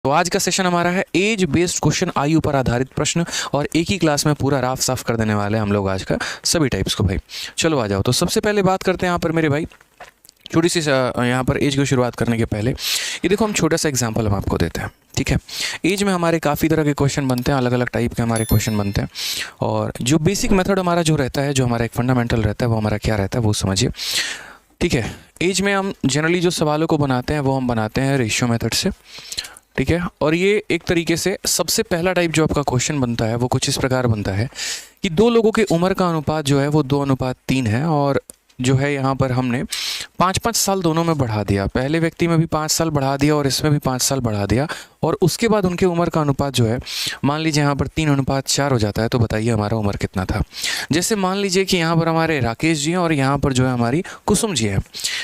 तो आज का सेशन हमारा है एज बेस्ड क्वेश्चन, आयु पर आधारित प्रश्न, और एक ही क्लास में पूरा राफ साफ कर देने वाले हैं हम लोग आज का सभी टाइप्स को। भाई चलो आ जाओ। तो सबसे पहले बात करते हैं यहाँ पर मेरे भाई, छोटी सी यहाँ पर एज की शुरुआत करने के पहले ये देखो, हम छोटा सा एग्जांपल हम आपको देते हैं, ठीक है। एज में हमारे काफ़ी तरह के क्वेश्चन बनते हैं, अलग अलग टाइप के हमारे क्वेश्चन बनते हैं, और जो बेसिक मेथड हमारा जो रहता है, जो हमारा एक फंडामेंटल रहता है, वो हमारा क्या रहता है वो समझिए, ठीक है। एज में हम जनरली जो सवालों को बनाते हैं वो हम बनाते हैं रेशियो मेथड से, ठीक है। और ये एक तरीके से सबसे पहला टाइप जो आपका क्वेश्चन बनता है वो कुछ इस प्रकार बनता है कि दो लोगों के उम्र का अनुपात जो है वो 2:3 है, और जो है यहाँ पर हमने 5-5 साल दोनों में बढ़ा दिया। पहले व्यक्ति में भी 5 साल बढ़ा दिया और इसमें भी 5 साल बढ़ा दिया, और उसके बाद उनके उम्र का अनुपात जो है मान लीजिए यहाँ पर 3:4 हो जाता है। तो बताइए हमारा उम्र कितना था। जैसे मान लीजिए कि यहाँ पर हमारे राकेश जी हैं और यहाँ पर जो है हमारी कुसुम जी है,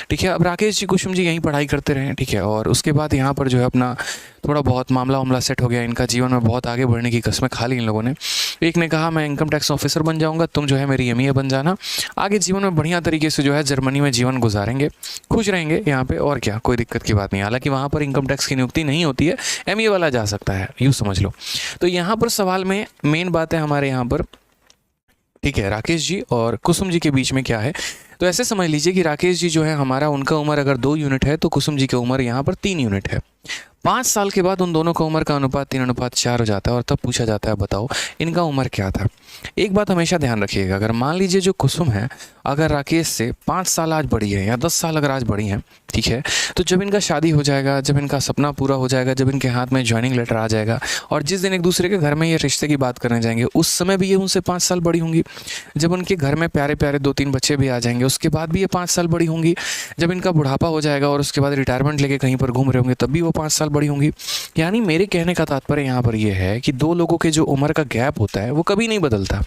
ठीक है। अब राकेश जी कुसुम जी यहीं पढ़ाई करते रहे, ठीक है, और उसके बाद यहाँ पर जो है अपना थोड़ा बहुत मामला सेट हो गया, इनका जीवन में बहुत आगे बढ़ने की कस्में खा ली इन लोगों ने। एक ने कहा मैं इनकम टैक्स ऑफिसर बन जाऊंगा, तुम जो है मेरी एमईए बन जाना, आगे जीवन में बढ़िया तरीके से जो है जर्मनी में जीवन गुजारेंगे, खुश रहेंगे यहाँ पे, और क्या कोई दिक्कत की बात नहीं। हालांकि वहाँ पर इनकम टैक्स की नियुक्ति नहीं होती है, एमईए वाला जा सकता है, यूँ समझ लो। तो यहाँ पर सवाल में मेन बात है हमारे यहाँ पर, ठीक है, राकेश जी और कुसुम जी के बीच में क्या है। तो ऐसे समझ लीजिए कि राकेश जी जो है हमारा, उनका उम्र अगर 2 यूनिट है तो कुसुम जी की उम्र यहाँ पर 3 यूनिट है। 5 साल के बाद उन दोनों का उम्र का अनुपात 3:4 हो जाता है, और तब पूछा जाता है बताओ इनका उम्र क्या था। एक बात हमेशा ध्यान रखिएगा, अगर मान लीजिए जो कुसुम है अगर राकेश से 5 साल आज बड़ी है या 10 साल अगर आज बड़ी हैं, ठीक है, तो जब इनका शादी हो जाएगा, जब इनका सपना पूरा हो जाएगा, जब इनके हाथ में ज्वाइनिंग लेटर आ जाएगा, और जिस दिन एक दूसरे के घर में ये रिश्ते की बात करने जाएंगे, उस समय भी ये उनसे 5 साल बड़ी होंगी। जब उनके घर में प्यारे प्यारे 2-3 बच्चे भी आ जाएंगे, उसके बाद भी ये 5 साल बड़ी होंगी। जब इनका बुढ़ापा हो जाएगा और उसके बाद रिटायरमेंट लेके कहीं पर घूम रहे होंगे, तब भी वो 5 साल बड़ी होंगी। यानी मेरे कहने का तात्पर्य यहाँ पर ये है कि दो लोगों के जो उम्र का गैप होता है वो कभी नहीं बदलता।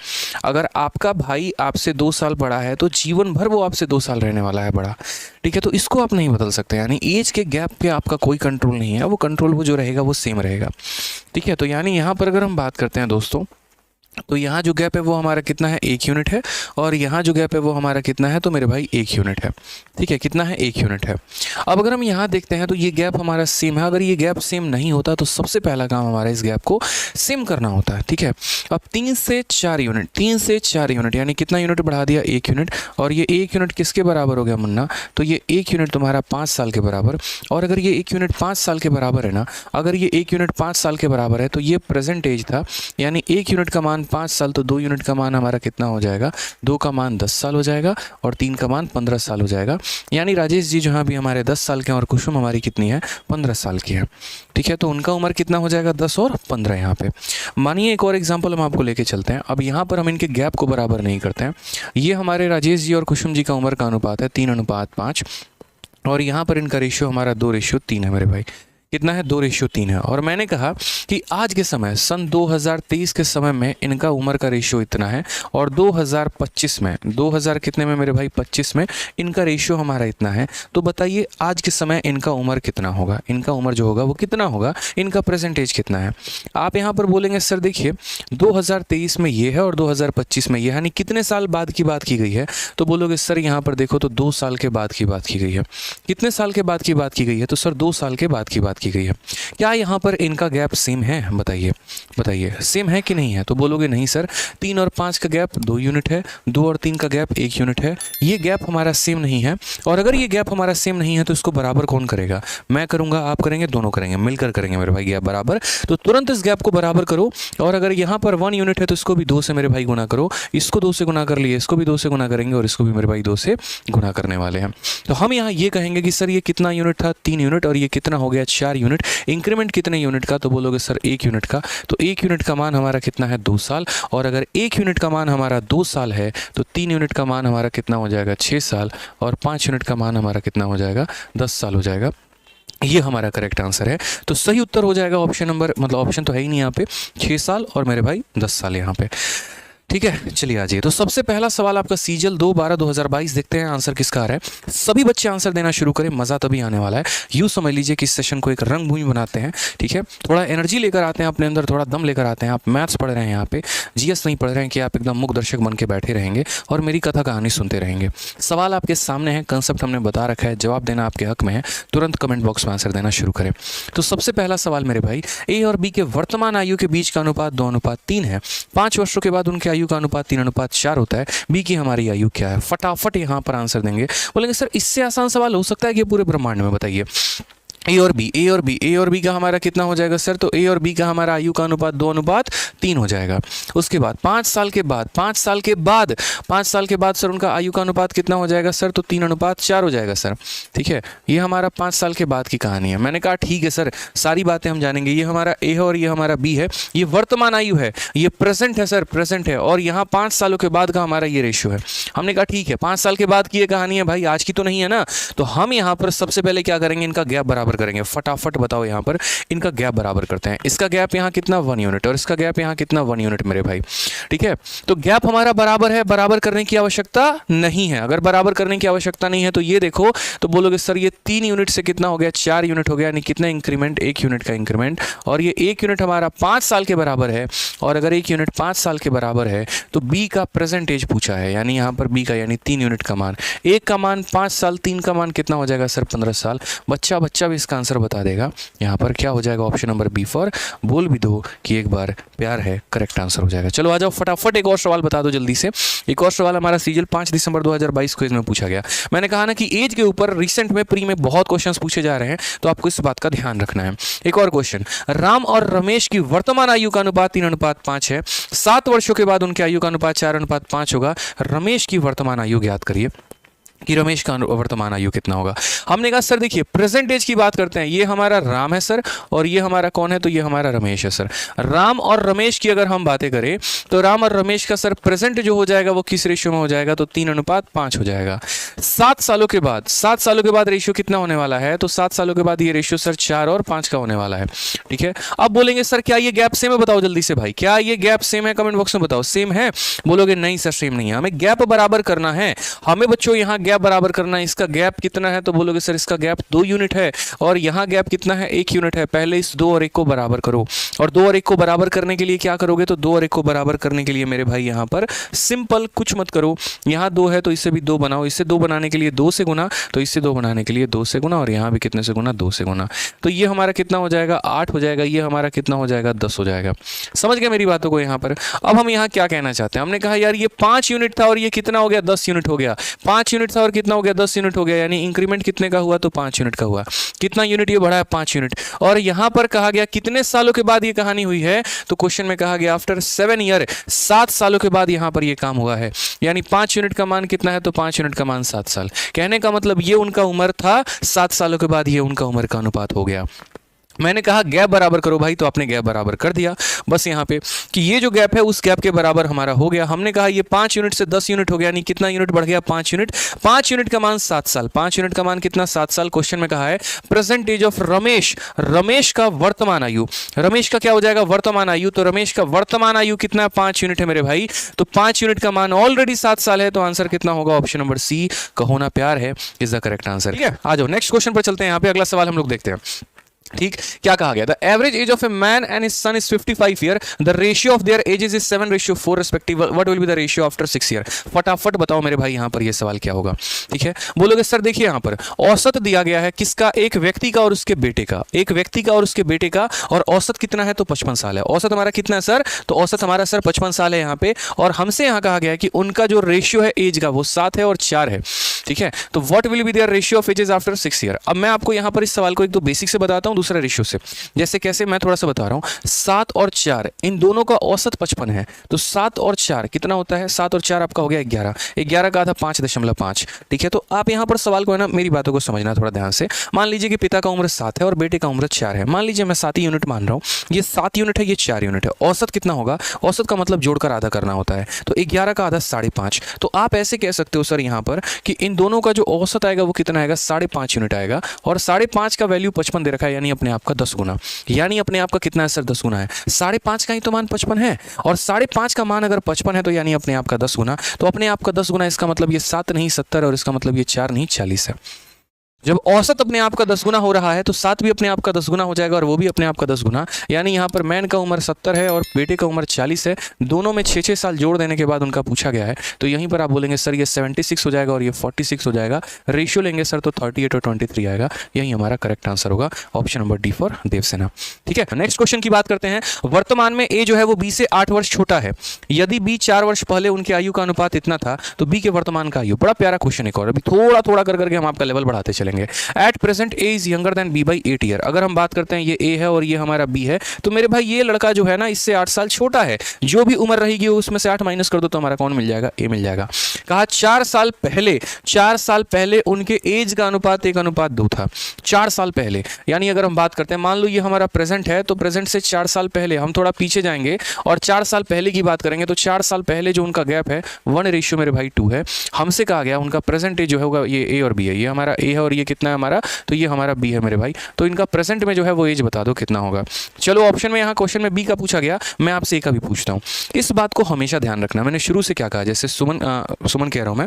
अगर आपका भाई आपसे 2 साल बड़ा है तो जीवन भर वो आपसे 2 साल रहने वाला है बड़ा, ठीक है। तो इसको आप नहीं बदल सकते, यानी एज के गैप पे आपका कोई कंट्रोल नहीं है, वो कंट्रोल वो जो रहेगा वो सेम रहेगा, ठीक है। तो यानी यहाँ पर अगर हम बात करते हैं दोस्तों, तो यहाँ जो गैप है वो हमारा कितना है, 1 यूनिट है, और यहाँ जो गैप है वो हमारा कितना है, तो मेरे भाई 1 यूनिट है, ठीक है। कितना है, 1 यूनिट है। अब अगर हम यहाँ देखते हैं तो ये गैप हमारा सेम है। अगर ये गैप सेम नहीं होता तो सबसे पहला काम हमारा इस गैप को सेम करना होता है, ठीक है। अब 3 से 4 यूनिट, 3 से 4 यूनिट यानी कितना यूनिट बढ़ा दिया, 1 यूनिट, और ये 1 यूनिट किसके बराबर हो गया मुन्ना, तो ये 1 यूनिट तुम्हारा 5 साल के बराबर। और अगर ये 1 यूनिट 5 साल के बराबर है ना, अगर ये 1 यूनिट 5 साल के बराबर है तो ये प्रेजेंट एज था, यानी 1 यूनिट का मान 5 साल, तो 2 यूनिट का मान हमारा कितना हो जाएगा, 2 का मान 10 साल हो जाएगा, और 3 का मान 15 साल हो जाएगा। यानी राजेश जी जो है अभी हमारे 10 साल के हैं, और कुसुम हमारी कितनी है, 15 साल की है, ठीक है। तो उनका उम्र कितना हो जाएगा, 10 और 15 यहाँ पे। मानिए एक और एग्जांपल हम आपको लेके चलते हैं। अब यहाँ पर हम इनके गैप को बराबर नहीं करते हैं। ये हमारे राजेश जी और कुसुम जी का उम्र का अनुपात है 3:5, और यहाँ पर इनका रेशियो हमारा 2:3 है मेरे भाई। कितना है, 2:3 है। और मैंने कहा कि आज के समय सन 2023 के समय में इनका उम्र का रेशियो इतना है, और 2025 में, 2000 कितने में मेरे भाई, 25 में इनका रेशियो हमारा इतना है। तो बताइए आज के समय इनका उम्र कितना होगा, इनका उम्र जो होगा वो कितना होगा, इनका प्रेजेंटेज कितना है। आप यहाँ पर बोलेंगे सर देखिए 2023 में ये है और 2025 में ये, यानी कितने साल बाद की बात की गई है। तो बोलोगे सर यहाँ पर देखो तो 2 साल के बाद की बात की गई है। कितने साल के बाद की बात की गई है, तो सर 2 साल के बाद की बात की गई है। क्या यहाँ पर इनका गैप सेम है, बताइए बताइए, सेम है कि नहीं है। तो बोलोगे नहीं सर, 3 और 5 का गैप 2 यूनिट है, 2 और 3 का गैप 1 यूनिट है, ये गैप हमारा सेम नहीं है। और अगर ये गैप हमारा सेम नहीं है तो इसको बराबर कौन करेगा, मैं करूंगा, आप करेंगे, दोनों करेंगे, मिलकर करेंगे मेरे भाई गैप बराबर। तो तुरंत इस गैप को बराबर करो, और अगर यहाँ पर 1 यूनिट है तो इसको भी 2 से मेरे भाई गुना करो, इसको 2 से गुना कर लिए, इसको भी 2 से गुना करेंगे, और इसको भी मेरे भाई 2 से गुना करने वाले हैं। तो हम यहाँ ये कहेंगे कि सर ये कितना यूनिट था, 3 यूनिट, और ये कितना हो गया, 4 यूनिट। इंक्रीमेंट कितने यूनिट का, तो बोलोगे सर 1 यूनिट का। तो 1 यूनिट का मान हमारा कितना है, 2 साल, और अगर 1 यूनिट का मान हमारा 2 साल है तो 3 यूनिट का मान हमारा कितना हो जाएगा, 6 साल, और 5 यूनिट का मान हमारा कितना हो जाएगा, 10 साल हो जाएगा। ये हमारा करेक्ट आंसर है। तो सही उत्तर हो जाएगा ऑप्शन नंबर, मतलब ऑप्शन तो है ही नहीं यहाँ पे, 6 साल और मेरे भाई 10 साल यहाँ पे। ठीक है, चलिए आ जाइए। तो सबसे पहला सवाल आपका सीजल 2/12/2022 देखते हैं आंसर किसका आ रहा है। सभी बच्चे आंसर देना शुरू करें, मज़ा तभी आने वाला है। यूँ समझ लीजिए कि इस सेशन को एक रंगभूमि बनाते हैं, ठीक है। थोड़ा एनर्जी लेकर आते हैं अपने अंदर, थोड़ा दम लेकर आते हैं। आप मैथ्स पढ़ रहे हैं यहाँ पे, जीएस नहीं पढ़ रहे हैं कि आप एकदम मूक दर्शक बन के बैठे रहेंगे और मेरी कथा कहानी सुनते रहेंगे। सवाल आपके सामने है, कंसेप्ट हमने बता रखा है, जवाब देना आपके हक में है। तुरंत कमेंट बॉक्स में आंसर देना शुरू करें। तो सबसे पहला सवाल मेरे भाई, ए और बी के वर्तमान आयु के बीच का अनुपात 2:3 है। 5 वर्षों के बाद उनके आयु का अनुपात 3:4 होता है। बी की हमारी आयु क्या है? फटाफट यहाँ पर आंसर देंगे। बोलेंगे सर इससे आसान सवाल हो सकता है कि पूरे ब्रह्मांड में? बताइए। ए और बी का हमारा कितना हो जाएगा सर? तो ए और बी का हमारा आयु का अनुपात 2:3 हो जाएगा। उसके बाद 5 साल के बाद सर उनका आयु का अनुपात कितना हो जाएगा सर? तो 3:4 हो जाएगा सर। ठीक है, ये हमारा 5 साल के बाद की कहानी है। मैंने कहा ठीक है सर, सारी बातें हम जानेंगे। ये हमारा ए है और ये हमारा बी है। ये वर्तमान आयु है, ये प्रेजेंट है सर, प्रेजेंट है। और यहाँ 5 सालों के बाद का हमारा ये रेशियो है। हमने कहा ठीक है, 5 साल के बाद की ये कहानी है भाई, आज की तो नहीं है ना। तो हम यहाँ पर सबसे पहले क्या करेंगे, इनका गैप बराबर करेंगे। फटाफट बताओ, यहाँ पर इनका गैप बराबर करते हैं। इसका गैप यहाँ कितना? 1 यूनिट, और इसका गैप यहाँ कितना? 1 यूनिट मेरे भाई। ठीक है, तो गैप हमारा बराबर है, बराबर करने की आवश्यकता नहीं है। अगर बराबर करने की आवश्यकता नहीं है तो ये देखो, तो बोलोगे सर ये 3 यूनिट से कितना हो गया? 4 यूनिट हो गया। यानी कितना इंक्रीमेंट? 1 यूनिट का इंक्रीमेंट। और ये 1 यूनिट हमारा 5 साल के बराबर है। और अगर 1 यूनिट 5 साल के बराबर है तो बी का प्रेजेंट एज पूछा है, यानी यहाँ पर बी का यानी 3 यूनिट का मान। 1 का मान 5 साल, 3 का मान कितना हो जाएगा सर? 15 साल। बच्चा भी इसका आंसर बता देगा। यहाँ पर क्या हो जाएगा? ऑप्शन नंबर बी फॉर बोल भी दो कि एक बार प्यार है, करेक्ट आंसर हो जाएगा। चलो आ जाओ, फटाफट एक और सवाल बता दो जल्दी से। एक और सवाल हमारा सीजल 5 दिसंबर 2022 क्विज में पूछा गया। मैंने कहा ना कि एज के ऊपर रिसेंट में प्री में बहुत क्वेश्चंस पूछे जा रहे हैं, तो आपको इस बात का ध्यान रखना है। एक और क्वेश्चन, राम और रमेश की वर्तमान आयु का अनुपात 3:5 है। 7 वर्षों के बाद उनके आयु का अनुपात 4:5 होगा। रमेश की वर्तमान आयु ज्ञात करिए कि रमेश का वर्तमान आयु कितना होगा। हमने कहा सर देखिए, प्रेजेंट एज की बात करते हैं। ये हमारा राम है सर, और ये हमारा कौन है? तो ये हमारा रमेश है सर। राम और रमेश की अगर हम बातें करें तो राम और रमेश का सर प्रेजेंट जो हो जाएगा वो किस रेशियो में हो जाएगा? तो 3:5 हो जाएगा। 7 सालों के बाद रेशियो कितना होने वाला है? तो 7 सालों के बाद ये रेशियो सर 4 और 5 का होने वाला है। ठीक है, अब बोलेंगे सर क्या ये गैप सेम है? बताओ जल्दी से भाई, क्या ये गैप सेम है? कमेंट बॉक्स में बताओ। सेम है? बोलोगे नहीं सर सेम नहीं है, हमें गैप बराबर करना है। हमें बच्चों यहाँ गैप बराबर करना है। इसका गैप कितना है? तो बोलोगे सर इसका गैप 2 यूनिट है, और यहाँ गैप कितना है? 1 यूनिट है। पहले इस 2 और 1 को बराबर करो, और 2 और 1 को बराबर करने के लिए क्या करोगे? तो 2 और 1 को बराबर करने के लिए मेरे भाई यहाँ पर सिंपल, कुछ मत करो। यहाँ 2 है तो इससे भी 2 बनाओ। इससे 2 बनाने के लिए 2 से गुना, तो इससे 2 बनाने के लिए 2 से गुना, और यहाँ भी कितने से गुना? 2 से गुना। तो ये हमारा कितना हो जाएगा? 8 हो जाएगा। ये हमारा कितना हो जाएगा? 10 हो जाएगा। समझ गए मेरी बातों को यहाँ पर? अब हम यहाँ क्या कहना चाहते हैं? हमने कहा यार ये 5 यूनिट था और ये कितना हो गया? 10 यूनिट हो गया। 5 यूनिट था और कितना हो गया? 10 यूनिट हो गया। यानी इंक्रीमेंट कितने का हुआ? तो 5 यूनिट का हुआ। कितना यूनिट ये बढ़ा है? 5 यूनिट। और यहां पर कहा गया कितने सालों के बाद ये कहानी हुई है? तो क्वेश्चन में कहा गया आफ्टर 7 ईयर, 7 सालों के बाद यहां पर ये काम हुआ है। यानी 5 यूनिट का मान कितना है? तो 5 यूनिट का मान 7 साल। कहने का मतलब ये उनका उम्र था, 7 सालों के बाद ये उनका उम्र का अनुपात हो गया। मैंने कहा गैप बराबर करो भाई, तो आपने गैप बराबर कर दिया। बस यहाँ पे कि ये जो गैप है उस गैप के बराबर हमारा हो गया। हमने कहा ये 5 यूनिट से 10 यूनिट हो गया, यानी कितना यूनिट बढ़ गया? 5 यूनिट। 5 यूनिट का मान 7 साल। 5 यूनिट का मान कितना? 7 साल। क्वेश्चन में कहा है present age of Ramesh, Ramesh का वर्तमान आयु। रमेश का क्या हो जाएगा? वर्तमान आयु। तो रमेश का वर्तमान आयु कितना? 5 यूनिट है मेरे भाई। तो 5 यूनिट का मान ऑलरेडी 7 साल है, तो आंसर कितना होगा? ऑप्शन नंबर सी, कहो ना प्यार है, इज द करेक्ट आंसर। ठीक है, आ जाओ नेक्स्ट क्वेश्चन पर चलते हैं। यहाँ पे अगला सवाल हम लोग देखते हैं। ठीक, क्या कहा गया? The average age of a man and his son is 55 year. The ratio of their edges is 7:4 respective. What will be the ratio after 6 year? फटाफट बताओ मेरे भाई यहाँ पर ये सवाल क्या होगा। ठीक है, बोलोगे सर देखिए यहाँ पर औसत दिया गया है किसका? एक व्यक्ति का और उसके बेटे का। एक व्यक्ति का और उसके बेटे का, और औसत कितना है? तो 55 साल है। औसत हमारा कितना है सर? तो औसत हमारा सर 55 साल है यहाँ पे। और हमसे यहाँ कहा गया कि उनका जो रेशियो है एज का वो 7 है और 4 है। ठीक है, तो what will be their ratio of ages after 6 year? अब मैं आपको यहाँ पर इस सवाल को एक दो बेसिक से बताता हूँ, दूसरा रेशियो से। जैसे कैसे, मैं थोड़ा सा बता रहा हूं। 7 और 4 इन दोनों का औसत 55 है, तो 7 और 4 कितना होता है? 7 और 4 आपका हो गया 11। 11 का आधा 5.5। ठीक है, तो आप यहां पर सवाल को है ना, मेरी बातों को समझना थोड़ा ध्यान से। मान लीजिए कि पिता का उम्र 7 है और बेटे का उम्र 4 है। मान लीजिए मैं 7 ही यूनिट मान रहा हूं। ये 7 यूनिट है, ये 4 यूनिट है। औसत कितना होगा? औसत का मतलब जोड़कर आधा करना होता है, तो 11 का आधा 5.5। तो आप ऐसे कह सकते हो सर यहां पर कि इन दोनों का जो औसत आएगा वो कितना आएगा? 5.5 यूनिट आएगा। और 5.5 का वैल्यू 55 दे रखा है, यानी यानी अपने आप का 10 गुना। यानी अपने आप का कितना है सर? 10 गुना है। 5.5 का ही तो मान 55 है, और 5.5 का मान अगर 55 है तो यानी अपने आप का 10 गुना। तो अपने आप का 10 गुना, इसका मतलब ये 7 नहीं 70, और इसका मतलब ये 4 नहीं 40 है। जब औसत अपने आप का 10 गुना हो रहा है तो 7 भी अपने आप का 10 गुना हो जाएगा, और वो भी अपने आप का 10 गुना। यानी यहाँ पर मैन का उम्र 70 है और बेटे का उम्र 40 है। दोनों में 6-6 साल जोड़ देने के बाद उनका पूछा गया है। तो यहीं पर आप बोलेंगे सर ये 76 हो जाएगा और ये 46 हो जाएगा। रेशियो लेंगे सर तो 38 और 23 आएगा। यही हमारा करेक्ट आंसर होगा, option number D for Devsena. ठीक है, नेक्स्ट क्वेश्चन की बात करते हैं। वर्तमान में ए जो है वो बी से 8 वर्ष छोटा है। यदि बी 4 वर्ष पहले उनकी आयु का अनुपात इतना था तो बी के वर्तमान का आयु। बड़ा प्यारा क्वेश्चन है, और अभी थोड़ा थोड़ा कर करके हम आपका लेवल बढ़ाते चलेंगे। At present A is younger than B by 8 year. अगर हम बात करते हैं ये ए है और ये हमारा बी है, तो मेरे भाई ये लड़का जो है ना इससे 8 साल छोटा है। जो भी उम्र रहेगी उसमें से 8 माइनस कर दो तो हमारा कौन मिल जाएगा? ए मिल जाएगा। कहा 4 साल पहले उनके एज का अनुपात 1:2 था। 4 साल पहले, यानी अगर हम बात करते हैं, मान लो ये हमारा प्रेजेंट है, तो प्रेजेंट से 4 साल पहले हम थोड़ा पीछे जाएंगे और 4 साल पहले की बात करेंगे। तो 4 साल पहले जो उनका गैप है 1 मेरे भाई 2 है। हमसे कहा गया उनका प्रेजेंट एज जो होगा ये ए और बी है। ये हमारा ए है और ये कितना है हमारा? तो ये हमारा बी है मेरे भाई। तो इनका प्रेजेंट में जो है वो एज बता दो कितना होगा। चलो ऑप्शन में, यहाँ क्वेश्चन में बी का पूछा गया, मैं आपसे ए का भी पूछता हूँ। इस बात को हमेशा ध्यान रखना। मैंने शुरू से क्या कहा, जैसे सुमन कह रहा हूँ मैं,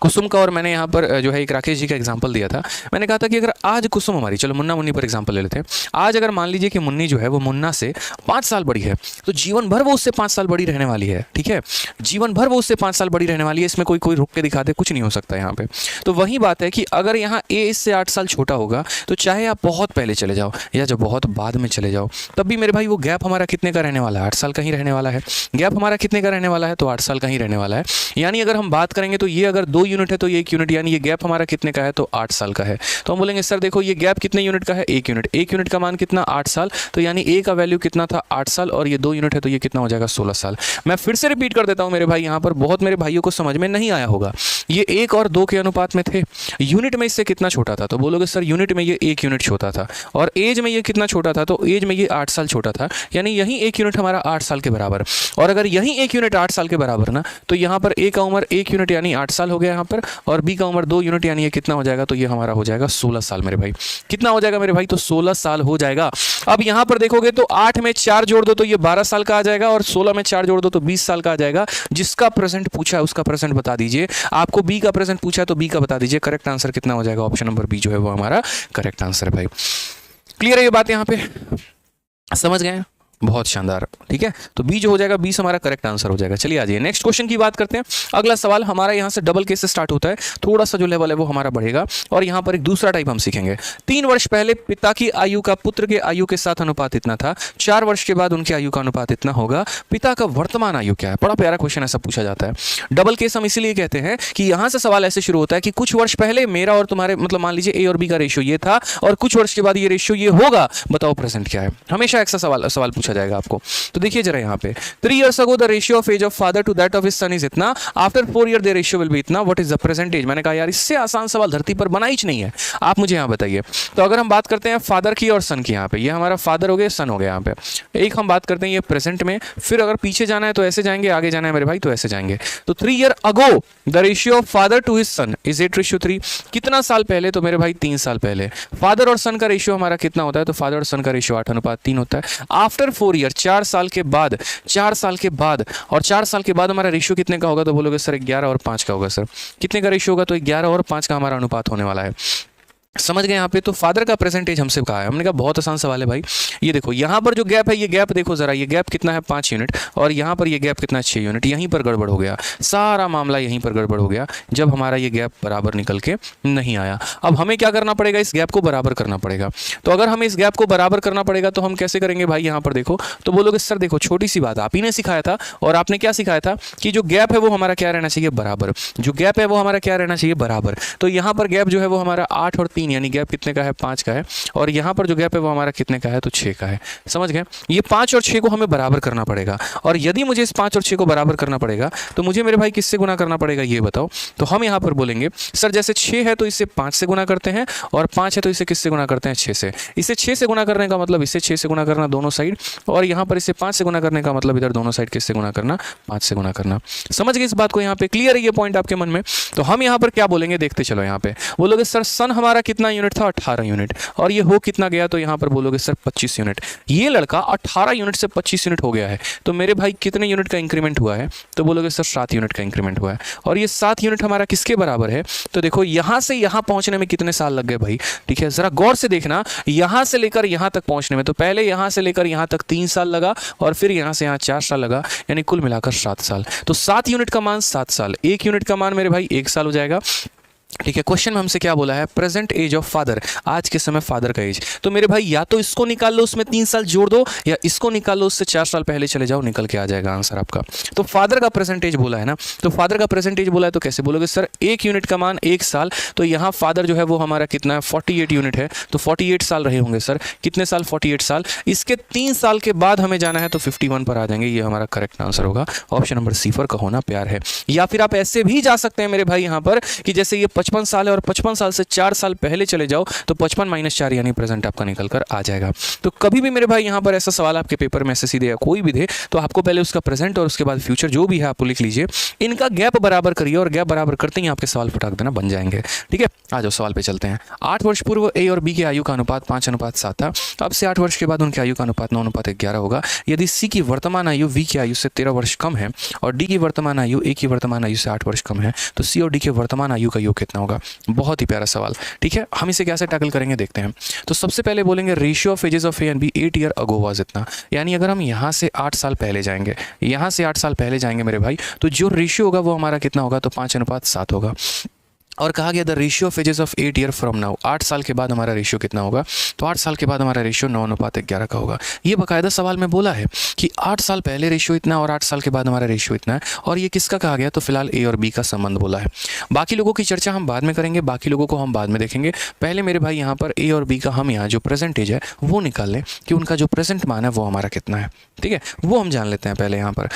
कुसुम का, और मैंने यहाँ पर जो है एक राकेश जी का एग्जांपल दिया था। मैंने कहा था कि अगर आज कुसुम हमारी, चलो मुन्ना मुन्नी पर एग्जांपल ले लेते हैं। आज अगर मान लीजिए कि मुन्नी जो है वो मुन्ना से 5 साल बड़ी है, तो जीवन भर वो उससे 5 साल बड़ी रहने वाली है। ठीक है, जीवन भर वो उससे 5 साल बड़ी रहने वाली है। इसमें कोई रुक के दिखा दे, कुछ नहीं हो सकता यहाँ पे। तो वही बात है कि अगर यहाँ ए इससे 8 साल छोटा होगा, तो चाहे आप बहुत पहले चले जाओ या जब बहुत बाद में चले जाओ, तब भी मेरे भाई वो गैप हमारा कितने का रहने वाला है? 8 साल का ही रहने वाला है। गैप हमारा कितने का रहने वाला है? तो 8 साल का ही रहने वाला है। यानी अगर हम बात करेंगे तो ये अगर 2 यूनिट है तो ये 1 यूनिट, यानी ये गैप हमारा कितने का है? तो 8 साल का है। तो हम बोलेंगे सर देखो ये गैप कितने यूनिट का है? 1 यूनिट। 1 यूनिट का मान कितना? 8 साल। तो यानी ए का वैल्यू कितना था? 8 साल, और ये 2 यूनिट है तो ये कितना हो जाएगा? 16 साल। मैं फिर से रिपीट कर देता हूं मेरे भाई, यहाँ पर बहुत मेरे भाइयों को समझ में नहीं आया होगा। ये 1 और 2 के अनुपात में थे। यूनिट में इससे कितना छोटा था? तो बोलोगे सर यूनिट में ये 1 यूनिट छोटा था, और एज में ये कितना छोटा था? तो एज में ये 8 साल छोटा था। यानी यही 1 यूनिट हमारा 8 साल के बराबर। और अगर यही 1 यूनिट 8 साल के बराबर ना, तो यहाँ पर ए का उम्र 1 यूनिट यानी 8 साल हो गया यहाँ पर, और बी का उम्र 2 यूनिट यानी ये कितना हो जाएगा? तो ये हमारा हो जाएगा 16 साल मेरे भाई। कितना हो जाएगा मेरे भाई? तो 16 साल हो जाएगा। अब यहां पर देखोगे तो 8 में 4 जोड़ दो तो ये 12 साल का आ जाएगा, और 16 में 4 जोड़ दो तो 20 साल का आ जाएगा। जिसका प्रेजेंट पूछा है उसका प्रेजेंट बता दीजिए। आपको बी का प्रेजेंट पूछा है तो बी का बता दीजिए। करेक्ट आंसर कितना हो जाएगा? ऑप्शन नंबर बी जो है वो हमारा करेक्ट आंसर है भाई। क्लियर है ये बात? यहां पे समझ गए? बहुत शानदार। ठीक है, तो बी जो हो जाएगा, 20 हमारा करेक्ट आंसर हो जाएगा। चलिए आ जाइए नेक्स्ट क्वेश्चन की बात करते हैं। अगला सवाल हमारा यहाँ से डबल केस से स्टार्ट होता है। थोड़ा सा जो लेवल है वो हमारा बढ़ेगा, और यहाँ पर एक दूसरा टाइप हम सीखेंगे। 3 वर्ष पहले पिता की आयु का पुत्र के आयु के साथ अनुपात इतना था। 4 वर्ष के बाद उनकी आयु का अनुपात इतना होगा। पिता का वर्तमान आयु क्या है? बड़ा प्यारा क्वेश्चन ऐसा पूछा जाता है। डबल केस हम इसीलिए कहते हैं कि यहाँ से सवाल ऐसे शुरू होता है कि कुछ वर्ष पहले मेरा और तुम्हारे, मतलब मान लीजिए ए और बी का रेशियो ये था, और कुछ वर्ष के बाद ये रेशियो ये होगा। बताओ प्रेजेंट क्या है? हमेशा ऐसा सवाल पूछा जाएगा आपको। तो देखिए जरा यहाँ पे 3 years ago the ratio of age of father to that of his son is इतना, after 4 years the ratio will be इतना, what is the present age? मैंने कहा यार इससे आसान सवाल धरती पर बना ही नहीं है। आप मुझे यहाँ बताइए। तो अगर हम बात करते हैं फादर की और सन की, यहाँ पे ये हमारा फादर हो गया, सन हो गया। यहाँ पे एक हम बात करते हैं ये प्रेजेंट में, फिर अगर पीछे जाना है तो ऐसे जाएंगे, आगे जाना है मेरे भाई तो ऐसे जाएंगे। तो 3 years ago the ratio of father to his son is 8:3। कितना साल पहले? तो मेरे भाई 3 साल पहले। फादर और सन का रेशियो हमारा कितना होता है? तो फादर और सन का रेशियो 8:3 होता है। आफ्टर 4 years 4 साल के बाद, 4 साल के बाद, और 4 साल के बाद हमारा रेशियो कितने का होगा? तो बोलोगे सर 11 और 5 का होगा। सर कितने का रेशियो होगा? तो 11 और 5 का हमारा अनुपात होने वाला है। समझ गए यहाँ पे? तो फादर का प्रेजेंटेज हमसे कहा है। हमने कहा बहुत आसान सवाल है भाई। ये देखो यहाँ पर जो गैप है, ये गैप देखो जरा, ये गैप कितना है? 5 यूनिट, और यहाँ पर ये गैप कितना है? 6 यूनिट। यहीं पर गड़बड़ हो गया, सारा मामला यहीं पर गड़बड़ हो गया जब हमारा ये गैप बराबर निकल के नहीं आया। अब हमें क्या करना पड़ेगा? इस गैप को बराबर करना पड़ेगा। तो अगर हमें इस गैप को बराबर करना पड़ेगा तो हम कैसे करेंगे भाई? यहाँ पर देखो, तो बोलोगे सर देखो छोटी सी बात आप ही ने सिखाया था, और आपने क्या सिखाया था कि जो गैप है वो हमारा क्या रहना चाहिए? बराबर। जो गैप है वो हमारा क्या रहना चाहिए? बराबर। तो यहाँ पर गैप जो है वो हमारा 8 और 3, यानी गैप कितने है? 5 का है। और यहाँ पर जो गैप है वो हमारा कितने का है? तो 6 का है। समझ गए? ये 5 और 6 को हमें बराबर करना पड़ेगा, और यदि मुझे इस 5 और 6 को बराबर करना पड़ेगा तो मुझे मेरे भाई किससे गुना करना पड़ेगा? ये बताओ। तो हम यहाँ पर बोलेंगे सर जैसे 6 है तो इससे 5 से गुना करते हैं, और 5 है तो इसे किससे गुना करते हैं? 6 से। इसे 6 से गुना करने का मतलब इसे 6 से गुना करना दोनों साइड, और यहाँ पर इसे 5 से गुना करने का मतलब इधर दोनों साइड किससे गुना करना? 5 से गुना करना। समझ गए इस बात को? यहाँ पे क्लियर है ये पॉइंट आपके मन में? तो हम यहाँ पर क्या बोलेंगे? देखते चलो। यहाँ पे बोलोगे सर सन हमारा कितना यूनिट था, 18 यूनिट, और ये हो कितना गया, तो यहाँ पर बोलोगे सर 25 यूनिट। ये लड़का 18 यूनिट से 25 यूनिट हो गया है, तो मेरे भाई कितने यूनिट का इंक्रीमेंट हुआ है, तो बोलोगे सर 7 यूनिट का इंक्रीमेंट हुआ है। और ये 7 यूनिट हमारा किसके बराबर है, तो देखो यहाँ से यहाँ पहुँचने में कितने साल लग गए भाई, ठीक है, ज़रा गौर से देखना, यहाँ से लेकर यहाँ तक पहुँचने में, तो पहले यहाँ से लेकर यहाँ तक 3 साल लगा, और फिर यहाँ से यहाँ 4 साल लगा, यानी कुल मिलाकर 7 साल। तो 7 यूनिट का मान 7 साल, 1 यूनिट का मान मेरे भाई 1 साल हो जाएगा, ठीक है। क्वेश्चन में हमसे क्या बोला है, प्रेजेंट एज ऑफ फादर, आज के समय फादर का एज, तो मेरे भाई या तो इसको निकाल लो, उसमें 3 साल जोड़ दो, या इसको निकाल लो, उससे 4 साल पहले चले जाओ, निकल के आ जाएगा आंसर आपका। तो फादर का प्रेजेंट एज बोला है ना, तो फादर का प्रेजेंट एज बोला है, तो कैसे बोलोगे सर, 1 यूनिट का मान 1 साल, तो यहाँ फादर जो है वो हमारा कितना है, 48 यूनिट है, तो 48 साल रहे होंगे सर, कितने साल, 48 साल। इसके 3 साल के बाद हमें जाना है, तो 51 पर आ जाएंगे, ये हमारा करेक्ट आंसर होगा, ऑप्शन नंबर सी पर का होना प्यार है। या फिर आप ऐसे भी जा सकते हैं मेरे भाई यहाँ पर कि जैसे ये 55 साल है और 55 साल से 4 साल पहले चले जाओ, तो 55 - 4 यानी प्रेजेंट आपका निकल कर आ जाएगा। तो कभी भी मेरे भाई यहाँ पर ऐसा सवाल आपके पेपर में एसएससी दे या कोई भी दे, तो आपको पहले उसका प्रेजेंट और उसके बाद फ्यूचर जो भी है आपको लिख लीजिए, इनका गैप बराबर करिए, और गैप बराबर करते ही आपके सवाल फटाक देना बन जाएंगे, ठीक है। आ जाओ सवाल पे चलते हैं। 8 वर्ष पूर्व ए और बी की आयु का अनुपात 5:7 था, अब से 8 वर्ष के बाद उनकी आयु का अनुपात 9:11 होगा। यदि सी की वर्तमान आयु वी की आयु से 13 वर्ष कम है, और डी की वर्तमान आयु ए की वर्तमान आयु से 8 वर्ष कम है, तो सी और डी के वर्तमान आयु का योग कितना होगा। बहुत ही प्यारा सवाल, ठीक है। हम इसे कैसे टैकल करेंगे देखते हैं। तो सबसे पहले बोलेंगे ratio of ages of A and B 8 year ago was इतना, यानी अगर हम यहाँ से 8 साल पहले जाएंगे, यहाँ से 8 साल पहले जाएंगे मेरे भाई, तो जो रेशियो होगा वो हमारा कितना होगा, तो 5:7 होगा। और कहा गया the ratio of ages of 8 year from now, 8 साल के बाद हमारा रेशियो कितना होगा, तो 8 साल के बाद हमारा रेशियो 9:11 का होगा। ये बाकायदा सवाल में बोला है कि 8 साल पहले रेशियो इतना और 8 साल के बाद हमारा रेशियो इतना है, और ये किसका कहा गया, तो फिलहाल ए और बी का संबंध बोला है। बाकी लोगों की चर्चा हम बाद में करेंगे, बाकी लोगों को हम बाद में देखेंगे। पहले मेरे भाई यहाँ पर ए और बी का हम यहाँ जो प्रेजेंट एज है वो निकाल लें कि उनका जो प्रेजेंट मान है वो हमारा कितना है, ठीक है, वो हम जान लेते हैं पहले यहाँ पर।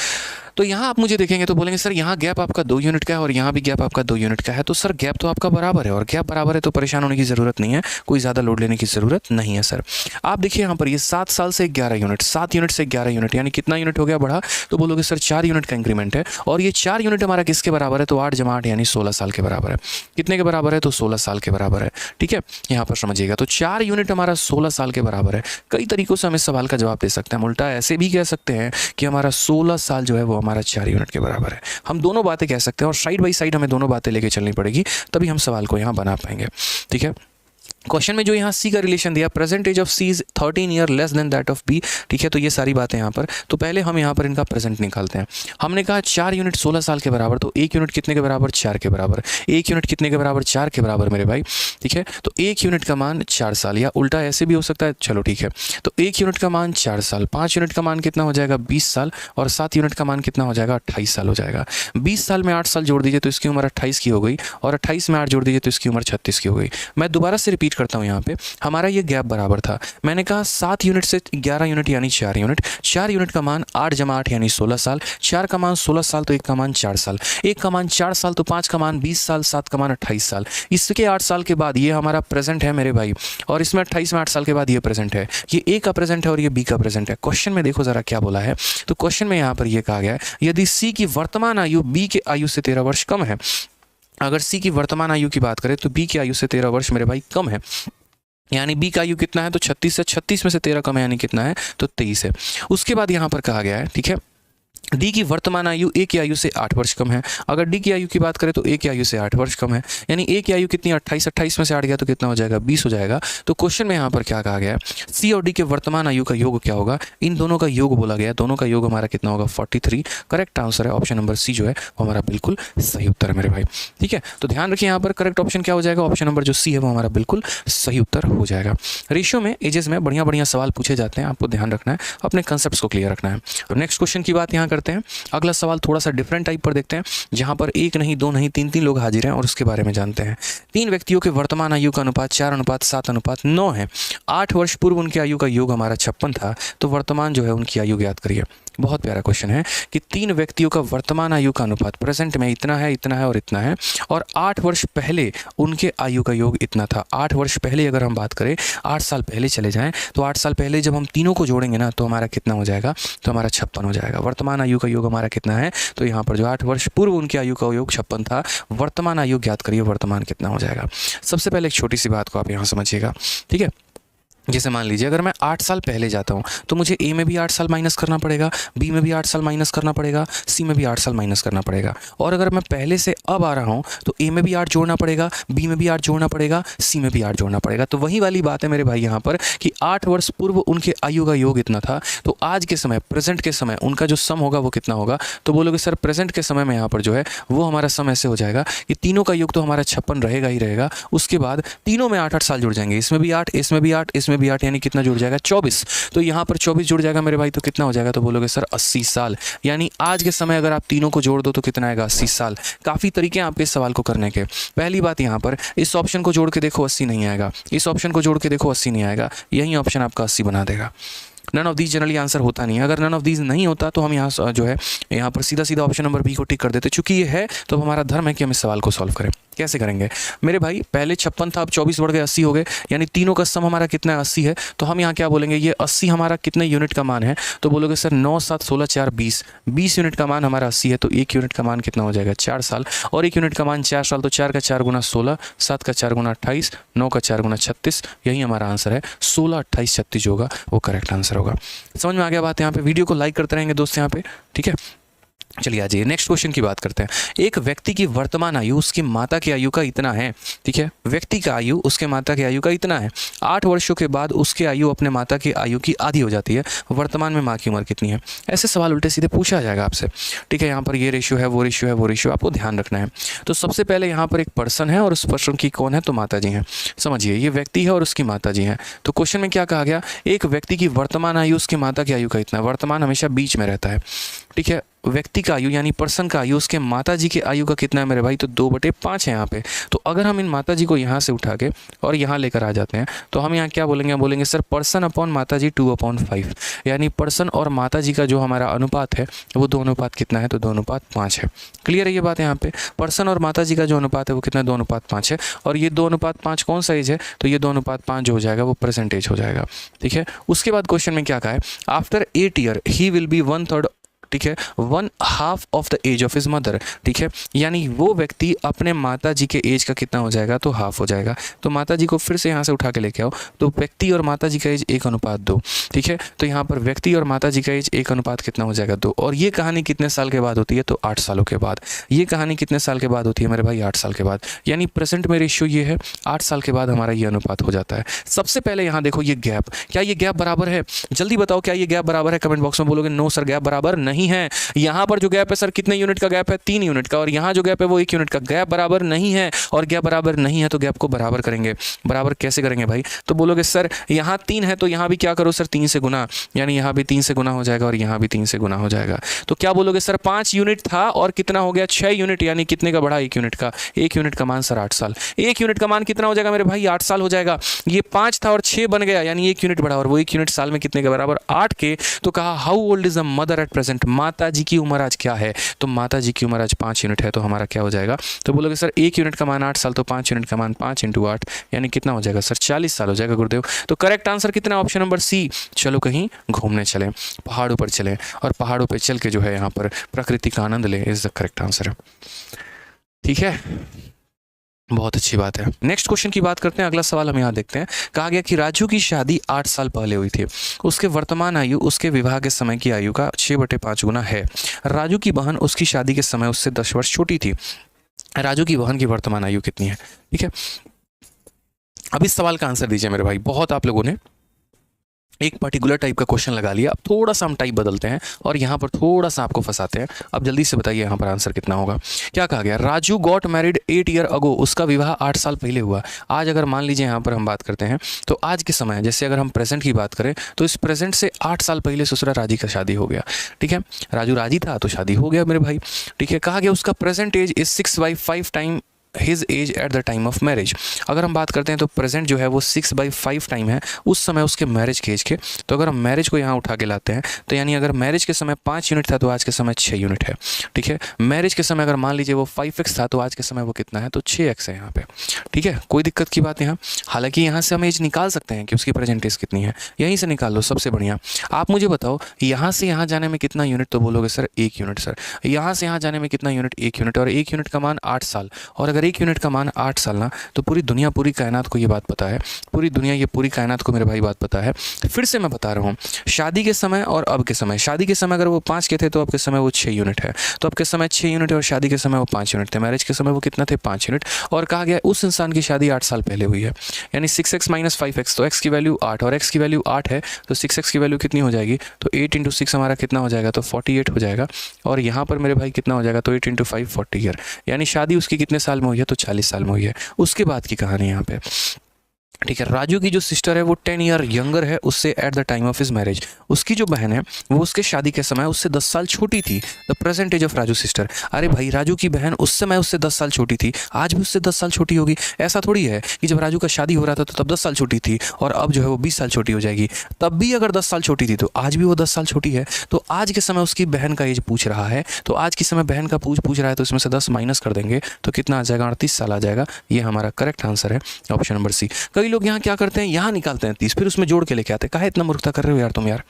तो यहाँ आप मुझे देखेंगे तो बोलेंगे सर यहाँ गैप आपका 2 यूनिट का है और यहाँ भी गैप आपका 2 यूनिट का है, तो सर गैप तो आपका बराबर है, और गैप बराबर है तो परेशान होने की ज़रूरत नहीं है, कोई ज़्यादा लोड लेने की ज़रूरत नहीं है सर। आप देखिए यहाँ पर ये 7 साल से 11 यूनिट, 7 यूनिट से 11 यूनिट, यानी कितना यूनिट हो गया बढ़ा, तो बोलोगे सर 4 यूनिट का इंक्रीमेंट है, और ये 4 यूनिट हमारा किसके बराबर है, तो 8 × 8 यानी 16 साल के बराबर है। कितने के बराबर है, तो 16 साल के बराबर है, ठीक है, यहाँ पर समझिएगा। तो 4 यूनिट हमारा 16 साल के बराबर है। कई तरीक़ों से हम इस सवाल का जवाब दे सकते हैं, हम उल्टा ऐसे भी कह सकते हैं कि हमारा 16 साल जो है वो हमारा 4 यूनिट के बराबर है। हम दोनों बातें कह सकते हैं, और साइड बाई साइड हमें दोनों बातें लेके चलनी पड़ेगी, तभी हम सवाल को यहाँ बना पाएंगे, ठीक है। क्वेश्चन में जो यहाँ सी का रिलेशन दिया, present age of C is 13 year less than that of B, ठीक है, तो ये सारी बातें यहाँ पर। तो पहले हम यहाँ पर इनका प्रेजेंट निकालते हैं। हमने कहा 4 यूनिट 16 साल के बराबर, तो 1 यूनिट कितने के बराबर, 4 के बराबर। 1 यूनिट कितने के बराबर, 4 के बराबर मेरे भाई, ठीक है। तो 1 यूनिट का मान 4 साल, या उल्टा ऐसे भी हो सकता है, चलो ठीक है। तो 1 यूनिट का मान 4 साल, 5 यूनिट का मान कितना हो जाएगा, 20 साल, और 7 यूनिट का मान कितना हो जाएगा, 28 साल हो जाएगा। 20 साल में 8 साल जोड़ दीजिए तो इसकी उम्र 28 की हो गई, और 28 में 8 जोड़ दीजिए तो इसकी उम्र 36 की हो गई। मैं दोबारा से रिपीट करता हूँ, यहाँ पे हमारा ये गैप बराबर था। मैंने कहा 7 यूनिट से 11 यूनिट यानी 4 यूनिट, 4 यूनिट का मान 8 × 8 यानी 16 साल, 4 का मान 16 साल, तो 1 का मान 4 साल, 1 का मान 4 साल, तो 5 का मान 20 साल, 7 का मान 28 साल। इसके 8 साल के बाद ये हमारा प्रेजेंट है मेरे भाई, और इसमें 28 में 8 साल के बाद ये प्रेजेंट है। ये ए का प्रेजेंट है और ये बी का प्रेजेंट है। क्वेश्चन में देखो जरा क्या बोला है, तो क्वेश्चन में यहाँ पर ये कहा गया है, यदि सी की वर्तमान आयु बी के आयु से 13 वर्ष कम है, अगर सी की वर्तमान आयु की बात करें तो बी की आयु से 13 वर्ष मेरे भाई कम है, यानी बी का आयु कितना है, तो 36 है, 36 में से 13 कम है यानी कितना है, तो 23 है। उसके बाद यहाँ पर कहा गया है, ठीक है, डी की वर्तमान आयु ए की आयु से 8 वर्ष कम है। अगर डी की आयु की बात करें तो ए की आयु से 8 वर्ष कम है, यानी ए की आयु कितनी, 28, 28 में से 8 गया तो कितना हो जाएगा, 20 हो जाएगा। तो क्वेश्चन में यहाँ पर क्या कहा गया है, सी और डी के वर्तमान आयु का योग क्या होगा, इन दोनों का योग बोला गया है, दोनों का योग हमारा कितना होगा, 43। करेक्ट आंसर है ऑप्शन नंबर सी जो है वो हमारा बिल्कुल सही उत्तर है मेरे भाई, ठीक है। तो ध्यान रखिए यहाँ पर करेक्ट ऑप्शन क्या हो जाएगा, ऑप्शन नंबर जो सी है वो हमारा बिल्कुल सही उत्तर हो जाएगा। रेशियो में एजेस में बढ़िया बढ़िया सवाल पूछे जाते हैं, आपको ध्यान रखना है, अपने कंसेप्ट को क्लियर रखना है। तो नेक्स्ट क्वेश्चन की बात यहाँ करते हैं। अगला सवाल थोड़ा सा डिफरेंट टाइप पर देखते हैं, जहां पर 1 नहीं 2 नहीं 3 लोग हाजिर हैं और उसके बारे में जानते हैं। 3 व्यक्तियों के वर्तमान आयु का अनुपात 4:7:9 है। 8 वर्ष पूर्व उनकी आयु का योग हमारा 56 था, तो वर्तमान जो है उनकी आयु ज्ञात करिए। बहुत प्यारा क्वेश्चन है कि 3 व्यक्तियों का वर्तमान आयु का अनुपात प्रेजेंट में इतना है, इतना है और इतना है, और 8 वर्ष पहले उनके आयु का योग इतना था। 8 वर्ष पहले अगर हम बात करें, 8 साल पहले चले जाएं, तो 8 साल पहले जब हम तीनों को जोड़ेंगे ना तो हमारा कितना हो जाएगा, तो हमारा 56 हो जाएगा। वर्तमान आयु का योग हमारा कितना है, तो यहाँ पर जो 8 वर्ष पूर्व उनकी आयु का योग 56 था, वर्तमान आयु ज्ञात करिए, वर्तमान कितना हो जाएगा। सबसे पहले एक छोटी सी बात को आप यहाँ समझिएगा, ठीक है। जैसे मान लीजिए अगर मैं 8 साल पहले जाता हूँ तो मुझे ए में भी 8 साल माइनस करना पड़ेगा, बी में भी 8 साल माइनस करना पड़ेगा, सी में भी 8 साल माइनस करना पड़ेगा। और अगर मैं पहले से अब आ रहा हूँ तो ए में भी 8 जोड़ना पड़ेगा, बी में भी 8 जोड़ना पड़ेगा, सी में भी 8 जोड़ना पड़ेगा। तो वही वाली बात है मेरे भाई यहाँ पर कि 8 वर्ष पूर्व उनके आयु का योग इतना था, तो आज के समय प्रेजेंट के समय उनका जो सम होगा वो कितना होगा। तो बोलोगे सर प्रेजेंट के समय में यहाँ पर जो है वो हमारा सम ऐसे हो जाएगा कि तीनों का योग तो हमारा 56 रहेगा ही रहेगा, उसके बाद तीनों में 8-8 साल जुड़ जाएंगे, इसमें भी 8, इसमें भी 8, इसमें भी 8, यानी कितना जुड़ जाएगा 24। तो यहाँ पर 24 जुड़ जाएगा मेरे भाई, तो कितना हो जाएगा, तो बोलोगे सर 80 साल। यानी आज के समय अगर आप तीनों को जोड़ दो तो कितना आएगा, 80 साल। काफ़ी तरीके हैं आपके इस सवाल को करने के। पहली बात यहाँ पर इस ऑप्शन को जोड़ के देखो 80 नहीं आएगा, इस ऑप्शन को जोड़ के देखो 80 नहीं आएगा, यही ऑप्शन आपका 80 बना देगा। None of these generally answer होता नहीं है। अगर नन ऑफ दीज नहीं होता तो हम यहाँ जो है यहाँ पर सीधा सीधा ऑप्शन नंबर बी को टिक कर देते। चूंकि ये है तो हमारा धर्म है कि हम इस सवाल को सॉल्व करें। कैसे करेंगे मेरे भाई, पहले 56 था, अब 24 बढ़ गए 80 हो गए, यानी तीनों का सम हमारा कितना है 80 है। तो हम यहाँ क्या बोलेंगे, ये 80 हमारा कितने यूनिट का मान है, तो बोलोगे सर 9, 7, 16, 4, 20, 20 यूनिट का मान हमारा 80 है। तो 1 यूनिट का मान कितना हो जाएगा 4 साल, और 1 यूनिट का मान 4 साल, तो 4 का 4 गुना 16, 7 का 4 गुना 28, 9 का 4 गुना 36, यही हमारा आंसर है। 16, 28, 36 जो होगा वो करेक्ट आंसर होगा। समझ में आ गया बात। यहाँ पे वीडियो को लाइक करते रहेंगे दोस्त यहाँ पे, ठीक है। चलिए आ जाइए नेक्स्ट क्वेश्चन की बात करते हैं। एक व्यक्ति की वर्तमान आयु उसकी माता की आयु का इतना है, ठीक है। व्यक्ति का आयु उसके माता की आयु का इतना है। 8 वर्षों के बाद उसकी आयु अपने माता की आयु की आधी हो जाती है। वर्तमान में माँ की उम्र कितनी है। ऐसे सवाल उल्टे सीधे पूछा जाएगा आपसे, ठीक है। यहाँ पर ये रेशियो है, वो रेशियो है, वो रेशियो आपको ध्यान रखना है। तो सबसे पहले यहाँ पर एक पर्सन है और उस पर्सन की कौन है, तो माता जी हैं। समझिए ये व्यक्ति है और उसकी माता जी हैं। तो क्वेश्चन में क्या कहा गया, एक व्यक्ति की वर्तमान आयु उसकी माता की आयु का इतना है। वर्तमान हमेशा बीच में रहता है, ठीक है। व्यक्ति का आयु यानी पर्सन का आयु उसके माता जी के आयु का कितना है मेरे भाई, तो 2/5 है यहाँ पे। तो अगर हम इन माता जी को यहाँ से उठा के और यहाँ लेकर आ जाते हैं तो हम यहाँ क्या बोलेंगे, बोलेंगे सर पर्सन अपॉन माता जी 2/5, यानी पर्सन और माता जी का जो हमारा अनुपात है वो 2 अनुपात कितना है, तो 2:5 है। क्लियर है ये बात। यहाँ पे पर्सन और माता जी का जो अनुपात है वो कितना 2:5 है। और ये 2:5 कौन सा एज है, तो ये 2:5 जो हो जाएगा वो परसेंटेज हो जाएगा, ठीक है। उसके बाद क्वेश्चन में क्या कहा है, after 8 year he will be 1/3, ठीक है, 1/2 of the age of his mother, ठीक है। यानी वो व्यक्ति अपने माता जी के एज का कितना हो जाएगा, तो हाफ हो जाएगा। तो माता जी को फिर से यहाँ से उठा के लेके आओ, तो व्यक्ति और माता जी का एज 1:2, ठीक है। तो यहाँ पर व्यक्ति और माता जी का एज 1 कितना हो जाएगा 2। और ये कहानी कितने साल के बाद होती है, तो 8 सालों के बाद। ये कहानी कितने साल के बाद होती है मेरे भाई, 8 साल के बाद। यानी प्रेजेंट में रेशियो ये है, 8 साल के बाद हमारा ये अनुपात हो जाता है। सबसे पहले यहाँ देखो ये गैप, क्या ये गैप बराबर है, जल्दी बताओ क्या ये गैप बराबर है। कमेंट बॉक्स में बोलोगे नो सर गैप बराबर नहीं है। यहाँ पर जो गैप है सर कितने यूनिट का गैप है, 3 यूनिट का, और यहाँ जो गैप है वो 1 यूनिट का। गैप बराबर नहीं है, और गैप बराबर नहीं है तो गैप को बराबर करेंगे। बराबर कैसे करेंगे भाई, तो बोलोगे सर यहाँ 3 है तो यहाँ भी क्या करो सर 3 से गुना, यानी यहाँ भी 3 से गुना हो जाएगा और यहाँ भी 3 से गुना हो जाएगा। तो क्या बोलोगे सर 5 यूनिट था और कितना हो गया 6 यूनिट, यानी कितने का बढ़ा, 1 यूनिट का। 1 यूनिट का मान सर 8 साल। 1 यूनिट का मान कितना हो जाएगा मेरे भाई, 8 साल हो जाएगा। ये 5 था और 6 बन गया, यानी 1 यूनिट बढ़ा, और वो 1 यूनिट साल में कितने के बराबर, 8 के। तो कहा how old is the mother at present, माता जी की उम्र आज क्या है, तो माता जी की उम्र आज 5 यूनिट है। तो हमारा क्या हो जाएगा, तो बोलोगे सर 1 यूनिट का मान 8 साल, तो 5 यूनिट का मान 5 × 8, यानी कितना हो जाएगा सर 40 साल हो जाएगा गुरुदेव। तो करेक्ट आंसर कितना, ऑप्शन नंबर सी। चलो कहीं घूमने चलें, पहाड़ों पर चलें, और पहाड़ों पर चल के जो है यहाँ पर प्रकृति का आनंद लें, इज द करेक्ट आंसर है, ठीक है। बहुत अच्छी बात है। नेक्स्ट क्वेश्चन की बात करते हैं। अगला सवाल हम यहाँ देखते हैं। कहा गया कि राजू की शादी 8 साल पहले हुई थी। उसके वर्तमान आयु उसके विवाह के समय की आयु का 6/5 गुना है। राजू की बहन उसकी शादी के समय उससे 10 वर्ष छोटी थी। राजू की बहन की वर्तमान आयु कितनी है, ठीक है। अब इस सवाल का आंसर दीजिए मेरे भाई। बहुत आप लोगों ने एक पर्टिकुलर टाइप का क्वेश्चन लगा लिया। अब थोड़ा सा हम टाइप बदलते हैं और यहाँ पर थोड़ा सा आपको फंसाते हैं। अब जल्दी से बताइए यहाँ पर आंसर कितना होगा। क्या कहा गया, राजू गॉट मैरिड 8 ईयर अगो, उसका विवाह 8 साल पहले हुआ। आज अगर मान लीजिए यहाँ पर हम बात करते हैं तो आज के समय, जैसे अगर हम प्रेजेंट की बात करें तो इस प्रेजेंट से 8 साल पहले ससुरा राजी का शादी हो गया, ठीक है। राजू राजी था तो शादी हो गया मेरे भाई, ठीक है। कहा गया उसका present age is 6/5 time his age at the time of marriage. अगर हम बात करते हैं तो प्रेजेंट जो है वो 6/5 टाइम है उस समय उसके मैरिज के एज के। तो अगर हम मैरिज को यहाँ उठा के लाते हैं तो यानी अगर मैरिज के समय 5 यूनिट था तो आज के समय 6 यूनिट है। ठीक है, मैरिज के समय अगर मान लीजिए वो 5x था तो आज के समय वो कितना है, तो 6x है यहाँ पे। ठीक है, कोई दिक्कत की बात यहाँ। हालांकि यहाँ से हम एज निकाल सकते हैं कि उसकी प्रेजेंट एज कितनी है, यहीं से निकाल लो, सबसे बढ़िया। आप मुझे बताओ यहाँ से यहाँ जाने में कितना यूनिट, तो बोलोगे सर 1 यूनिट। सर यहाँ से यहाँ जाने में कितना यूनिट, 1 यूनिट, और 1 यूनिट का मान 8 साल। और अगर 1 यूनिट का मान 8 साल ना, तो पूरी दुनिया, पूरी कायनात को ये बात पता है, पूरी दुनिया, ये पूरी कायनात को मेरे भाई बात पता है। फिर से मैं बता रहा हूँ, शादी के समय और अब के समय, शादी के समय अगर वो 5 के थे तो अब के समय वो 6 यूनिट है, तो अब के समय 6 यूनिट है, और शादी के समय वो 5 यूनिट थे। मैरिज के समय वो कितना थे, 5 यूनिट। और कहा गया उस इंसान की शादी 8 साल पहले हुई है, यानी 6x - 5x, तो x की वैल्यू 8 और x की वैल्यू 8 है, तो 6x की वैल्यू कितनी हो जाएगी, तो 8 × 6 हमारा कितना हो जाएगा, तो 48 हो जाएगा। और यहाँ पर मेरे भाई कितना हो जाएगा, तो 8 × 5 40 ईयर, यानी शादी उसकी कितने साल में हुई है, तो 40 साल में हुई है। उसके बाद की कहानी यहाँ पे। ठीक है, राजू की जो सिस्टर है वो 10 ईयर यंगर है उससे eight the time of his marriage. उसकी जो बहन है वो उसके शादी के समय उससे 10 साल छोटी थी। The present age of Raju sister. अरे भाई, राजू की बहन उस समय उससे 10 साल छोटी थी, आज भी उससे 10 साल छोटी होगी। ऐसा थोड़ी है कि जब राजू का शादी हो रहा था तो तब 10 साल छोटी थी और अब जो है वो 20 साल छोटी हो जाएगी। तब भी अगर 10 साल छोटी थी तो आज भी वो 10 साल छोटी है। तो आज के समय उसकी बहन का एज पूछ रहा है, तो आज के समय बहन का पूछ रहा है, तो इसमें से 10 माइनस कर देंगे तो कितना आ जाएगा, 38 साल आ जाएगा। ये हमारा करेक्ट आंसर है, ऑप्शन नंबर सी। कई लोग यहाँ क्या करते हैं, यहाँ निकालते हैं 30, फिर उसमें जोड़ के लेके आते हैं। काहे इतना मूर्खता कर रहे हो यार तुम, यार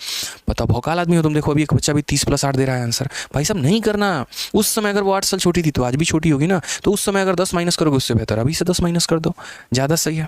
बताओ, भौकाल आदमी हो तुम। देखो अभी एक बच्चा भी 30 + 8 दे रहा है आंसर। भाई साहब नहीं करना। उस समय अगर वो 8 साल छोटी थी तो आज भी छोटी होगी ना, तो उस समय अगर 10 माइनस करोगे उससे बेहतर अभी से 10 माइनस कर दो, ज़्यादा सही है।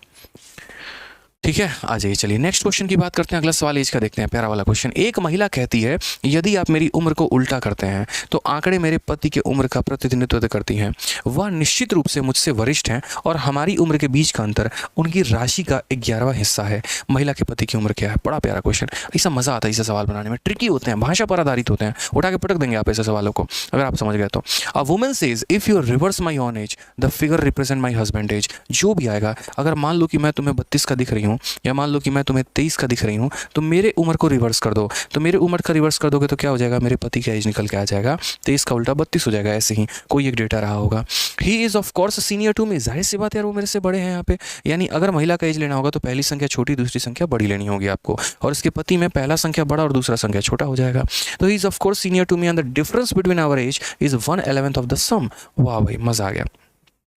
ठीक है, आ जाइए, चलिए नेक्स्ट क्वेश्चन की बात करते हैं। अगला सवाल एज का देखते हैं, प्यारा वाला क्वेश्चन। एक महिला कहती है, यदि आप मेरी उम्र को उल्टा करते हैं तो आंकड़े मेरे पति के उम्र का प्रतिनिधित्व करती हैं। वह निश्चित रूप से मुझसे वरिष्ठ हैं और हमारी उम्र के बीच का अंतर उनकी राशि का 11वां हिस्सा है। महिला के पति की उम्र क्या है? बड़ा प्यारा क्वेश्चन। ऐसा मजा आता है इसे सवाल बनाने में, ट्रिकी होते हैं, भाषा पर आधारित होते हैं, उठा के पटक देंगे आप ऐसे सवालों को अगर आप समझ गए तो। A woman says if you reverse my own age the figure represent my husband age. जो भी आएगा, अगर मान लो कि मैं तुम्हें 32 का दिख रही हूँ या मान लो कि मैं तुम्हें 23 का दिख रही हूँ, तो मेरे उम्र को रिवर्स कर दो। तो मेरे उम्र का रिवर्स कर दोगे तो क्या हो जाएगा, मेरे पति का एज निकल के आ जाएगा, 23 का उल्टा 32 हो जाएगा। ऐसे ही कोई एक डेटा रहा होगा। He is of course senior to me. जाहिर सी बात यार, वो मेरे से बड़े हैं यहाँ पे। यानी अगर महिला का एज लेना होगा तो पहली संख्या छोटी, दूसरी संख्या बड़ी लेनी होगी आपको, और इसके पति में पहला संख्या बड़ा और दूसरा संख्या छोटा हो जाएगा। तो he is of course senior to me and the difference between our age is 1/11 of the sum. वाह भाई, मजा आ गया।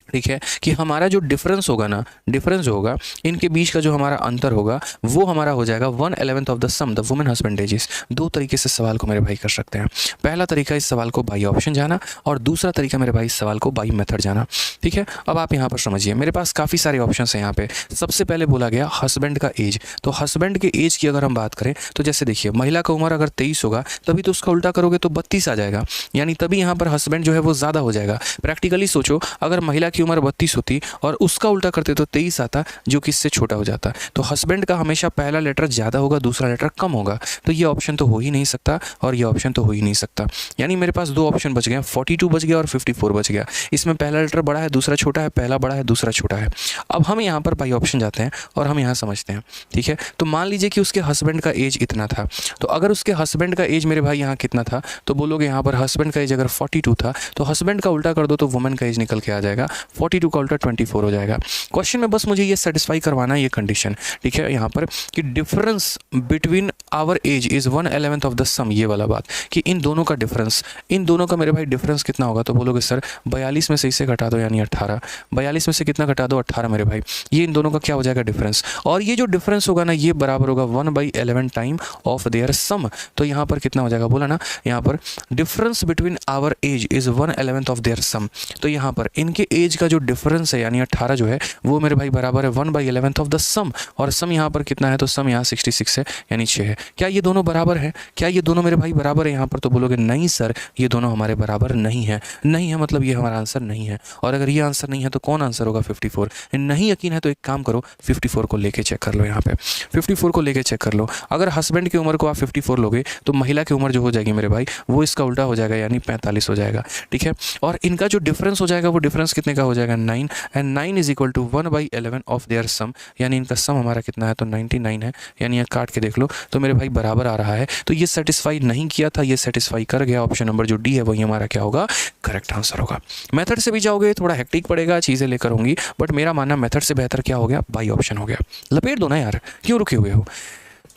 ठीक है, कि हमारा जो डिफरेंस होगा ना, डिफरेंस जो होगा इनके बीच का जो हमारा अंतर होगा वो हमारा हो जाएगा 1/11 of the sum the women husband ages. दो तरीके से सवाल को मेरे भाई कर सकते हैं। पहला तरीका इस सवाल को बाई ऑप्शन जाना, और दूसरा तरीका मेरे भाई इस सवाल को बाई मेथड जाना। ठीक है, अब आप यहाँ पर समझिए, मेरे पास काफ़ी सारे ऑप्शन हैं यहाँ पे। सबसे पहले बोला गया हस्बैंड का एज, तो हस्बैंड के एज की अगर हम बात करें तो जैसे देखिए, महिला का उम्र अगर 23 होगा तभी तो उसका उल्टा करोगे तो 32 आ जाएगा, यानी तभी यहाँ पर हस्बैंड जो है वो ज़्यादा हो जाएगा। प्रैक्टिकली सोचो, अगर महिला की उम्र 32 होती और उसका उल्टा करते तो 23 आता, जो कि इससे छोटा हो जाता। तो हस्बैंड का हमेशा पहला लेटर ज़्यादा होगा, दूसरा लेटर कम होगा। तो ये ऑप्शन तो हो ही नहीं सकता और ये ऑप्शन तो हो ही नहीं सकता। यानी मेरे पास दो ऑप्शन बच गए, 42 बच गया और 54 बच गया। इसमें पहला लेटर बड़ा है, दूसरा छोटा है, पहला बड़ा है, दूसरा छोटा है। अब हम यहाँ पर बाई ऑप्शन जाते हैं और हम यहाँ समझते हैं। ठीक है, तो मान लीजिए कि उसके हस्बैंड का एज इतना था, तो अगर उसके हस्बैंड का एज मेरे भाई यहाँ कितना था, तो बोलोगे यहाँ पर हस्बैंड का एज अगर 42 था तो हस्बैंड का उल्टा कर दो तो वुमेन का एज निकल के आ जाएगा, 42 का उल्टा 24 हो जाएगा। क्वेश्चन में बस मुझे ये सेटिस्फाई करवाना है ये कंडीशन। ठीक है, यहाँ पर कि difference between our age is 1/11 of the sum, ये वाला बात कि इन दोनों का डिफरेंस, इन दोनों का मेरे भाई डिफरेंस कितना होगा, तो बोलोगे सर 42 में से इसे घटा दो यानी 18, 42 में से कितना घटा दो 18 मेरे भाई, ये इन दोनों का क्या हो जाएगा डिफरेंस। और ये जो डिफरेंस होगा ना ये बराबर होगा 1/11 टाइम ऑफ देयर सम। तो यहाँ पर कितना हो जाएगा, बोला ना यहाँ पर difference between our age is 1/11 of their sum. तो यहाँ पर इनके एज का जो डिफरेंस है यानी 18 जो है वो मेरे भाई बराबर है 1/11 ऑफ द सम, और सम यहाँ पर कितना है, तो सम यहाँ 66 है यानी 6 है। क्या ये दोनों बराबर है? क्या ये दोनों मेरे भाई बराबर है यहाँ पर? तो बोलोगे नहीं सर, ये दोनों हमारे बराबर नहीं है। नहीं है मतलब ये हमारा आंसर नहीं है, और अगर ये आंसर नहीं है तो कौन आंसर होगा? 54। नहीं यकीन है तो एक काम करो, 54 को लेके चेक कर लो। यहाँ पे 54 को लेके चेक कर लो। अगर हस्बैंड की उम्र को आप 54 लोगे तो महिला की उम्र जो हो जाएगी मेरे भाई वो इसका उल्टा हो जाएगा यानी 45 हो जाएगा। ठीक है, और इनका जो डिफरेंस हो जाएगा वो डिफरेंस कितने का हो जाएगा 9 and 9 is equal to 1/11 of their sum, यानी इनका सम हमारा कितना है तो 99 है, यानी ये काट के देख लो तो मेरे भाई बराबर आ रहा है। तो ये सेटिस्फाई नहीं किया था, ये सेटिस्फाई कर गया। ऑप्शन नंबर जो डी है वही हमारा क्या होगा, करेक्ट आंसर होगा। मेथड से भी जाओगे थोड़ा हेक्टिक पड़ेगा, चीज़ें लेकर होंगी, बट मेरा मानना मेथड से बेहतर क्या हो गया, बाई ऑप्शन हो गया। लपेट दो ना यार, क्यों रुके हुए हो।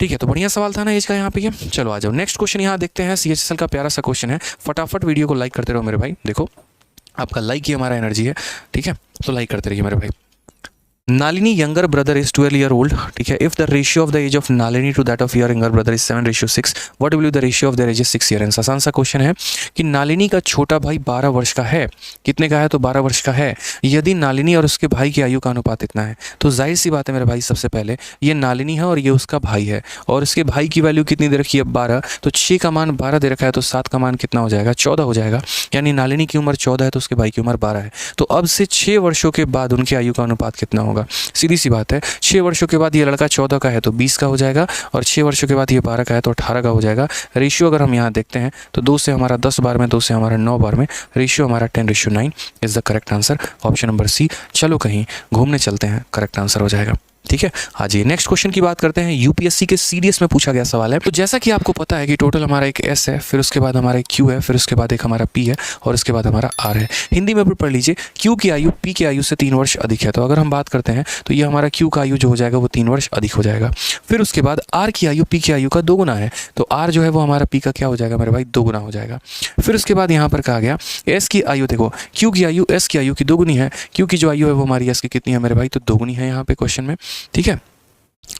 ठीक है, तो बढ़िया सवाल था ना एज का यहाँ पे। चलो आ जाओ नेक्स्ट क्वेश्चन यहाँ देखते हैं। CHSL का प्यारा सा क्वेश्चन है, फटाफट वीडियो को लाइक करते रहो मेरे भाई। देखो आपका लाइक ही हमारा एनर्जी है, ठीक है, तो लाइक करते रहिए मेरे भाई। Nalini younger brother is 12 year old, ठीक है। If the ratio of the age of Nalini to that of your younger brother is 7:6, what will be the ratio of their ages 6 year? आसान सा question है कि नालिनी का छोटा भाई 12 वर्ष का है, कितने का है तो 12 वर्ष का है। यदि नालिनी और उसके भाई की आयु का अनुपात इतना है, तो जाहिर सी बात है मेरे भाई, सबसे पहले ये नालिनी है और ये उसका भाई है, और उसके भाई की वैल्यू कितनी दे रखी है 12, तो 6 का मान 12 दे रखा है, तो 7 का मान कितना हो जाएगा 14 हो जाएगा। यानी नालिनी की उम्र 14 है तो उसके भाई की उम्र 12 है। तो अब से 6 वर्षों के बाद उनकी आयु का अनुपात कितना होगा, सीधी सी बात है। 6 वर्षों के बाद ये लड़का 14 का है तो 20 का हो जाएगा, और 6 वर्षों के बाद ये 12 का है तो 18 का हो जाएगा। रेशियो अगर हम यहाँ देखते हैं तो 2 से हमारा 10 बार में, 2 से हमारा 9 बार में, रेशियो हमारा 10:9 is the correct answer. Option number C. चलो कहीं घूमने चलते हैं, करेक्ट आंसर हो जाएगा। ठीक है, हाँ जी। नेक्स्ट क्वेश्चन की बात करते हैं। यूपीएससी के सीडीएस में पूछा गया सवाल है। तो जैसा कि आपको पता है कि टोटल हमारा एक एस है, फिर उसके बाद हमारा एक क्यू है, फिर उसके बाद एक हमारा पी है, और उसके बाद हमारा आर है। हिंदी में भी पढ़ लीजिए, क्यू की आयु पी की आयु से 3 वर्ष अधिक है। तो अगर हम बात करते हैं तो ये हमारा क्यू का आयु जो हो जाएगा वो 3 वर्ष अधिक हो जाएगा। फिर उसके बाद आर की आयु पी की आयु का 2 गुना है, तो आर जो है वो हमारा पी का क्या हो जाएगा मेरे भाई, 2 गुना हो जाएगा। फिर उसके बाद यहाँ पर कहा गया एस की आयु, देखो क्यू की आयु एस की आयु की 2 गुनी है, क्यू की जो आयु है वो हमारी एस की कितनी है मेरे भाई, तो 2 गुनी है यहाँ पे क्वेश्चन में। ठीक है,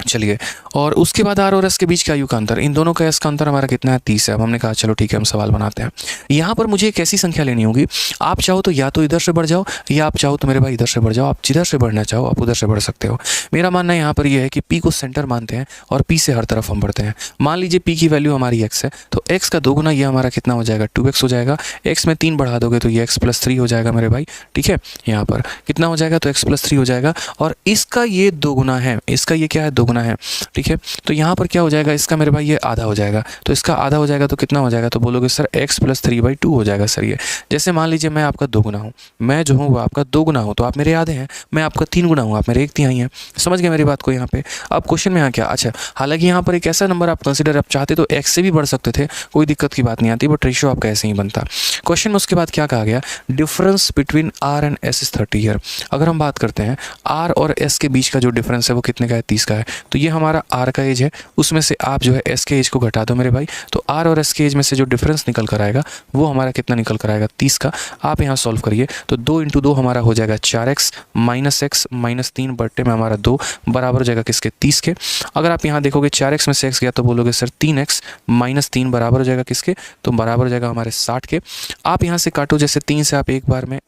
चलिए, और उसके बाद आर और एस के बीच का आयु का अंतर, इन दोनों का एस का अंतर हमारा कितना है 30 है। अब हमने कहा चलो ठीक है हम सवाल बनाते हैं। यहाँ पर मुझे एक ऐसी संख्या लेनी होगी, आप चाहो तो या तो इधर से बढ़ जाओ, या आप चाहो तो मेरे भाई इधर से बढ़ जाओ। आप जिधर से बढ़ना चाहो आप उधर से बढ़ सकते हो। मेरा मानना यहाँ पर यह है कि पी को सेंटर मानते हैं और पी से हर तरफ हम बढ़ते हैं। मान लीजिए पी की वैल्यू हमारी एक्स है, तो एक्स का 2 गुना ये हमारा कितना हो जाएगा 2x हो जाएगा। एक्स में 3 बढ़ा दोगे तो ये x + 3 हो जाएगा मेरे भाई। ठीक है, यहाँ पर कितना हो जाएगा तो x + 3 हो जाएगा, और इसका ये 2 गुना है, इसका ये क्या है 2 गुना है। ठीक है, तो यहाँ पर क्या हो जाएगा, इसका मेरे भाई ये आधा हो जाएगा, तो इसका आधा हो जाएगा तो कितना हो जाएगा, तो बोलोगे सर x + 3/2 हो जाएगा सर। ये जैसे मान लीजिए मैं आपका 2 गुना हूँ, मैं जो हूँ वो आपका 2 गुना हूँ, तो आप मेरे आधे हैं। मैं आपका 3 गुना हूँ, आप मेरे 1/3 हैं। समझ गए मेरी बात को यहाँ पे। अब क्वेश्चन में यहाँ क्या, अच्छा हालांकि यहाँ पर एक ऐसा नंबर आप कंसिडर, आप चाहते तो x से भी बढ़ सकते थे, कोई दिक्कत की बात नहीं आती, बट रेशियो आपका ऐसे ही बनता। क्वेश्चन में उसके बाद क्या कहा गया, difference between R and S is 30 year. अगर हम बात करते हैं आर और एस के बीच का जो डिफरेंस है वो कितने का है, 30 का है। तो ये हमारा आर का एज है, उसमें से आप जो है एस के एज को घटा दो मेरे भाई, तो आर और एस के एज में से जो डिफरेंस निकल कर आएगा वो हमारा कितना निकल कर आएगा 30 का। आप यहाँ सॉल्व करिए तो 2 × 2 हमारा हो जाएगा 4x -x -3 बट्टे में हमारा 2 बराबर हो जाएगा किसके, 30 के। अगर आप यहाँ देखोगे 4x में से x गया तो बोलोगे सर 3x -3 बराबर हो जाएगा किसके, तो बराबर हो जाएगा हमारे 60 के। आप यहाँ से काटो, जैसे 3 से आप एक बार में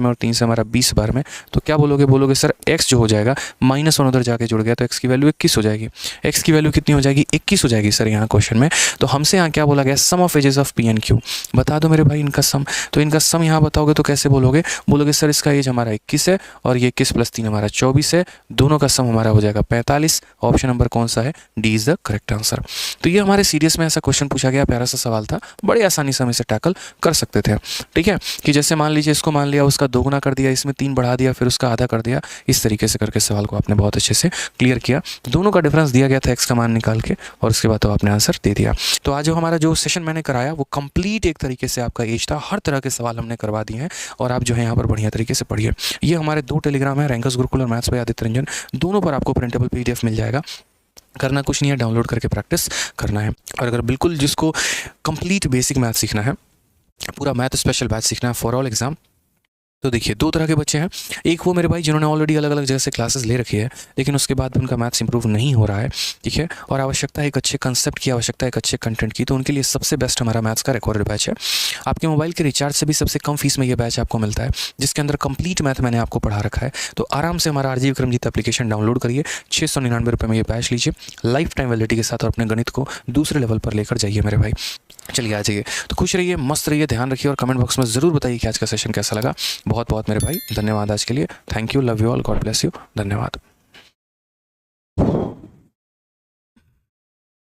और 3 से हमारा 20 बार में, तो क्या बोलोगे सर x जो हो जाएगा -1 उधर जाके जुड़ गया तो x की वैल्यू 21 हो जाएगी। x की वैल्यू कितनी हो जाएगी 21 हो जाएगी सर यहाँ क्वेश्चन में। तो हमसे यहाँ क्या बोला गया, sum of ages of P and Q बता दो मेरे भाई इनका सम। तो इनका सम यहाँ बताओगे तो कैसे बोलोगे सर इसका एज हमारा 21 है और ये 21 + 3 हमारा 24 है, दोनों का सम हमारा हो जाएगा 45। ऑप्शन नंबर कौन सा है, D is the correct answer. तो ये हमारे सीडीएस में ऐसा क्वेश्चन पूछा गया, प्यारा सा सवाल था, बड़े आसानी से हम इसे टैकल कर सकते थे। ठीक है, कि जैसे मान लीजिए इसको मान लिया, उसका 2 गुना कर दिया, इसमें 3 बढ़ा दिया, फिर उसका आधा कर दिया, इस तरीके से करके सवाल को आपने बहुत अच्छे से क्लियर किया। दोनों का डिफरेंस दिया गया था एक्स का मान निकाल के, और उसके बाद तो आपने आंसर दे दिया। तो आज जो हमारा जो सेशन मैंने कराया वो कंप्लीट एक तरीके से आपका एज था, हर तरह के सवाल हमने करवा दिए हैं, और आप जो है यहाँ पर बढ़िया तरीके से पढ़िए। ये हमारे 2 टेलीग्राम है, रैंकर्स गुरुकुल और मैथ्स बाय आदित्य रंजन, दोनों पर आपको प्रिंटेबल PDF मिल जाएगा। करना कुछ नहीं है, डाउनलोड करके प्रैक्टिस करना है। और अगर बिल्कुल जिसको कंप्लीट बेसिक मैथ सीखना है, पूरा मैथ स्पेशल बैच सीखना है फॉर ऑल एग्जाम, तो देखिए 2 तरह के बच्चे हैं। एक वो मेरे भाई जिन्होंने ऑलरेडी अलग अलग जगह से क्लासेस ले रखी है, लेकिन उसके बाद भी उनका मैथ्स इंप्रूव नहीं हो रहा है। ठीक है, और आवश्यकता है एक अच्छे कंसेप्ट की, आवश्यकता है एक अच्छे कंटेंट की, तो उनके लिए सबसे बेस्ट हमारा मैथ्स का रिकॉर्डेड बैच है। आपके मोबाइल के रिचार्ज से भी सबसे कम फीस में ये बैच आपको मिलता है, जिसके अंदर कंप्लीट मैथ मैंने आपको पढ़ा रखा है। तो आराम से हमारा RG विक्रमजीत एप्लीकेशन डाउनलोड करिए, 699 रुपये में ये बैच लीजिए, लाइफ टाइम वैलिडिटी के साथ, और अपने गणित को दूसरे लेवल पर लेकर जाइए मेरे भाई। चलिए आ जाइए, तो खुश रहिए, मस्त रहिए, ध्यान रखिए, और कमेंट बॉक्स में ज़रूर बताइए कि आज का सेशन कैसा लगा। बहुत बहुत मेरे भाई धन्यवाद आज के लिए। Thank you, love you all, God bless you, धन्यवाद।